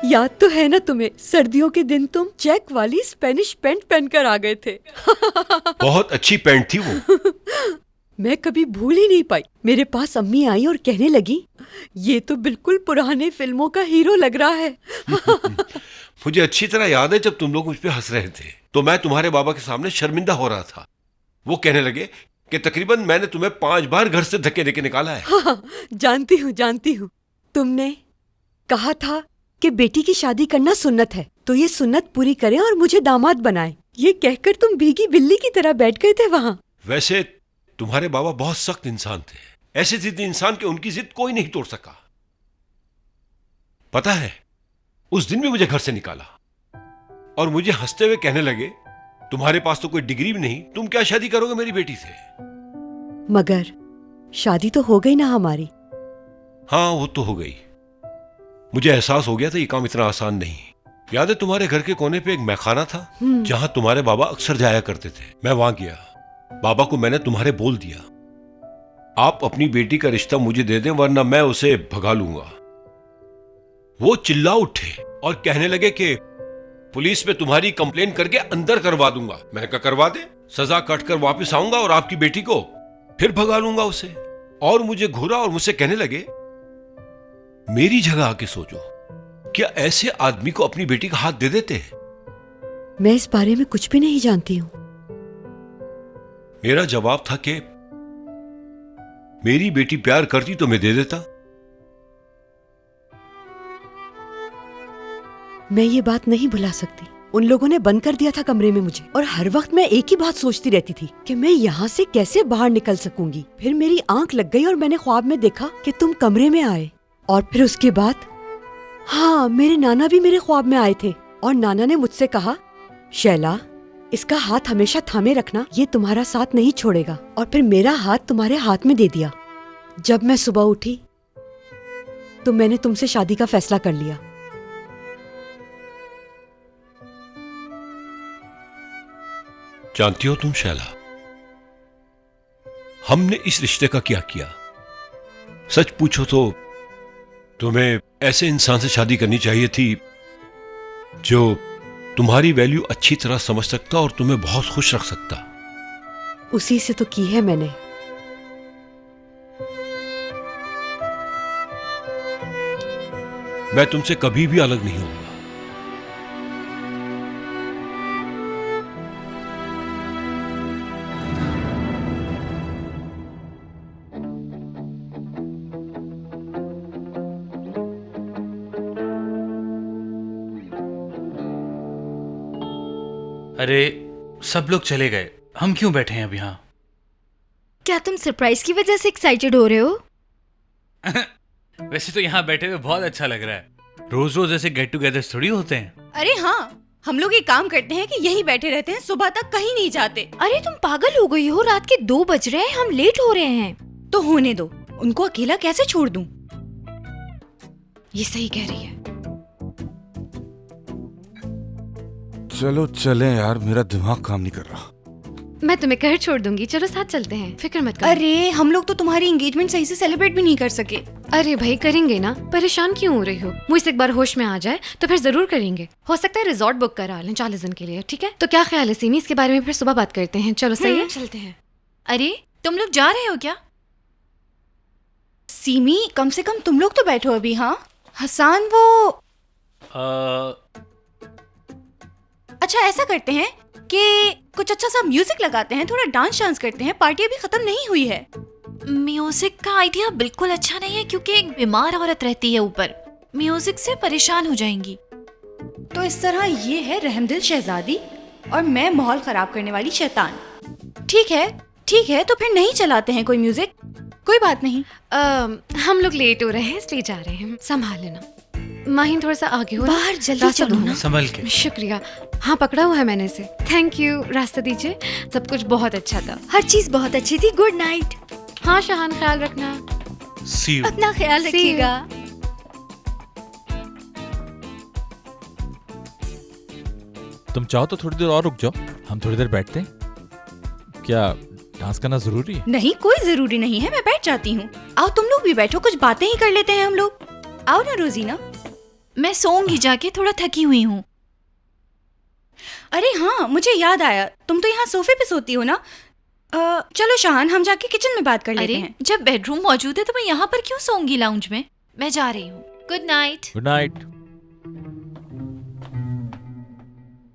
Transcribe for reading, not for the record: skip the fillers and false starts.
याद तो है ना तुम्हें, सर्दियों के दिन तुम चेक वाली स्पेनिश पैंट पहनकर आ गए थे। बहुत अच्छी पैंट थी वो। मैं कभी भूल ही नहीं पाई। मेरे पास अम्मी आई और कहने लगी, ये तो बिल्कुल पुराने फिल्मों का हीरो लग रहा है। मुझे अच्छी तरह याद है जब तुम लोग मुझ पे हंस रहे थे तो मैं तुम्हारे बाबा के सामने शर्मिंदा हो रहा था। वो कहने लगे कि तकरीबन मैंने तुम्हें 5 बार घर से धक्के देके निकाला है। हाँ, जानती हूँ। तुमने कहा था कि बेटी की शादी करना सुन्नत है, तो ये सुन्नत पूरी करें और मुझे दामाद बनाएं। ये कहकर तुम भीगी बिल्ली की तरह बैठ गए थे वहाँ। वैसे तुम्हारे बाबा बहुत सख्त इंसान थे, ऐसे जिद्दी इंसान के उनकी जिद कोई नहीं तोड़ सका। पता है, उस दिन भी मुझे घर से निकाला और मुझे हंसते हुए कहने लगे, तुम्हारे पास तो कोई डिग्री भी नहीं, तुम क्या शादी करोगे मेरी बेटी से। मगर शादी तो हो गई ना हमारी। हाँ, वो तो हो गई। मुझे एहसास हो गया था ये काम इतना आसान नहीं। याद है तुम्हारे घर के कोने पे एक मैखाना था जहां तुम्हारे बाबा अक्सर जाया करते थे। मैं वहां गया, बाबा को मैंने तुम्हारे बोल दिया, आप अपनी बेटी का रिश्ता मुझे दे दें वरना मैं उसे भगा लूंगा। वो चिल्ला उठे और कहने लगे कि पुलिस में तुम्हारी कंप्लेन करके अंदर करवा दूंगा। मैंने कहा करवा दे, सजा कट कर वापिस आऊंगा और आपकी बेटी को फिर भगा लूंगा उसे। और मुझे घूरा और मुझसे कहने लगे, मेरी जगह आके सोचो, क्या ऐसे आदमी को अपनी बेटी का हाथ दे देते हैं? मैं इस बारे में कुछ भी नहीं जानती हूँ। मेरा जवाब था कि मेरी बेटी प्यार करती तो मैं दे देता। मैं ये बात नहीं भुला सकती। उन लोगों ने बंद कर दिया था कमरे में मुझे, और हर वक्त मैं एक ही बात सोचती रहती थी कि मैं यहाँ से कैसे बाहर निकल सकूंगी। फिर मेरी आंख लग गई और मैंने ख्वाब में देखा कि तुम कमरे में आए। और फिर उसके बाद, हाँ, मेरे नाना भी मेरे ख्वाब में आए थे और नाना ने मुझसे कहा, शैला, इसका हाथ हमेशा थामे रखना, ये तुम्हारा साथ नहीं छोड़ेगा। और फिर मेरा हाथ तुम्हारे हाथ में दे दिया। जब मैं सुबह उठी तो मैंने तुमसे शादी का फैसला कर लिया। जानती हो तुम शैला, हमने इस रिश्ते का क्या किया? सच पूछो तो तुम्हें ऐसे इंसान से शादी करनी चाहिए थी जो तुम्हारी वैल्यू अच्छी तरह समझ सकता और तुम्हें बहुत खुश रख सकता। उसी से तो की है मैंने। मैं तुमसे कभी भी अलग नहीं होऊंगा। अरे, सब लोग चले गए, हम क्यों बैठे हैं अब यहाँ? क्या तुम सरप्राइज की वजह से एक्साइटेड हो रहे हो? वैसे तो यहाँ बैठे हुए बहुत अच्छा लग रहा है। रोज रोज ऐसे गेट टुगेदर थोड़ी होते हैं। अरे हाँ, हम लोग एक काम करते हैं कि यहीं बैठे रहते हैं, सुबह तक कहीं नहीं जाते। अरे तुम पागल हो गई हो, रात के 2 बज रहे हैं, हम लेट हो रहे हैं। तो होने दो, उनको अकेला कैसे छोड़ दूं? ये सही कह रही है। चलो चलें यार, मेरा दिमाग काम नहीं कर रहा। मैं तुम्हें घर छोड़ दूंगी, चलो साथ चलते हैं, फिक्र मत करो। अरे हम लोग तो तुम्हारी एंगेजमेंट सही से सेलिब्रेट भी नहीं कर सके। अरे भाई, करेंगे ना, परेशान क्यों हो रही हो? वो इस एक बार होश में आ जाए तो फिर जरूर करेंगे। हो सकता है रिजॉर्ट बुक करा लें 40 दिन के लिए, ठीक है? तो क्या ख्याल है सिमी, इसके बारे में फिर सुबह बात करते हैं। चलो सही है, चलते हैं। अरे तुम लोग जा रहे हो क्या? सीमी, कम से कम तुम लोग तो बैठो अभी। हाँ हसान, वो अच्छा ऐसा करते हैं कि कुछ अच्छा सा म्यूजिक लगाते हैं, थोड़ा डांस करते हैं, पार्टी अभी खत्म नहीं हुई है। म्यूजिक का आइडिया बिल्कुल अच्छा नहीं है क्योंकि एक बीमार औरत रहती है ऊपर, म्यूजिक से परेशान हो जाएंगी। तो इस तरह ये है रहमदिल शहजादी और मैं माहौल खराब करने वाली शैतान। ठीक है, तो फिर नहीं चलाते हैं कोई म्यूजिक। कोई बात नहीं। हम लोग लेट हो रहे हैं इसलिए जा रहे हैं, संभाल लेना। माहिन थोड़ा सा आगे हो, बाहर जल्दी चलो ना। संभल के। शुक्रिया। हाँ, पकड़ा हुआ है मैंने इसे। थैंक यू, रास्ता दीजिए। सब कुछ बहुत अच्छा था, हर चीज बहुत अच्छी थी। Good night. हाँ शहान, ख्याल रखना। See you. अपना ख्याल रखिएगा। तुम चाहो तो थोड़ी देर और रुक जाओ, हम थोड़ी देर बैठते हैं। क्या डांस करना जरूरी है? नहीं, कोई जरूरी नहीं है, मैं बैठ जाती हूँ। आओ तुम लोग भी बैठो, कुछ बातें ही कर लेते हैं हम लोग। आओ ना रोजीना। मैं सोऊंगी जाके, थोड़ा थकी हुई हूँ। अरे हाँ, मुझे याद आया, तुम तो यहाँ सोफे पे सोती हो ना। चलो शाहान, हम जाके किचन में बात कर लेते अरे हैं। जब बेडरूम मौजूद है तो मैं यहाँ पर क्यों सोऊंगी लाउंज में? मैं जा रही हूँ। Good night. Good night.